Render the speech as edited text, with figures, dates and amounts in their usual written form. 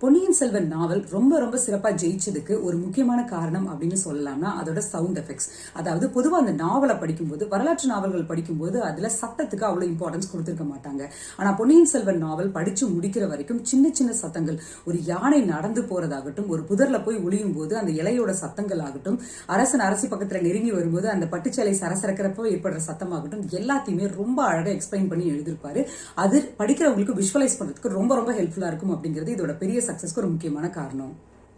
பொன்னியின் செல்வன் நாவல் ரொம்ப ரொம்ப சிறப்பா ஜெயிச்சதுக்கு ஒரு முக்கியமான காரணம் அப்படின்னு சொல்லலாம்னா அதோட சவுண்ட் எஃபெக்ட்ஸ். அதாவது பொதுவா அந்த நாவலை படிக்கும்போது, வரலாற்று நாவல்கள் படிக்கும்போது அதுல சத்தத்துக்கு அவ்வளவு இம்பார்ட்டன்ஸ் கொடுத்திருக்க மாட்டாங்க. ஆனா பொன்னியின் செல்வன் நாவல் படிச்சு முடிக்கிற வரைக்கும் சின்ன சின்ன சத்தங்கள், ஒரு யானை நடந்து போறதாகட்டும், ஒரு புதர்ல போய் ஒளியும் போது அந்த இலையோட சத்தங்கள் ஆகட்டும், அரசன் அரசி பக்கத்துல நெருங்கி வரும்போது அந்த பட்டுச்சேலை சரசரக்கிறப்போ ஏற்படுற சத்தமாகட்டும், எல்லாத்தையுமே ரொம்ப அழகா எக்ஸ்பிளைன் பண்ணி எழுதியிருப்பாரு. அது படிக்கிறவங்களுக்கு விஷுவலைஸ் பண்றதுக்கு ரொம்ப ரொம்ப ஹெல்ப்ஃபுல்லா இருக்கும் அப்படிங்கிறது இதோட பெரிய சக்சஸ்க்கு ஒரு முக்கியமான காரணம்.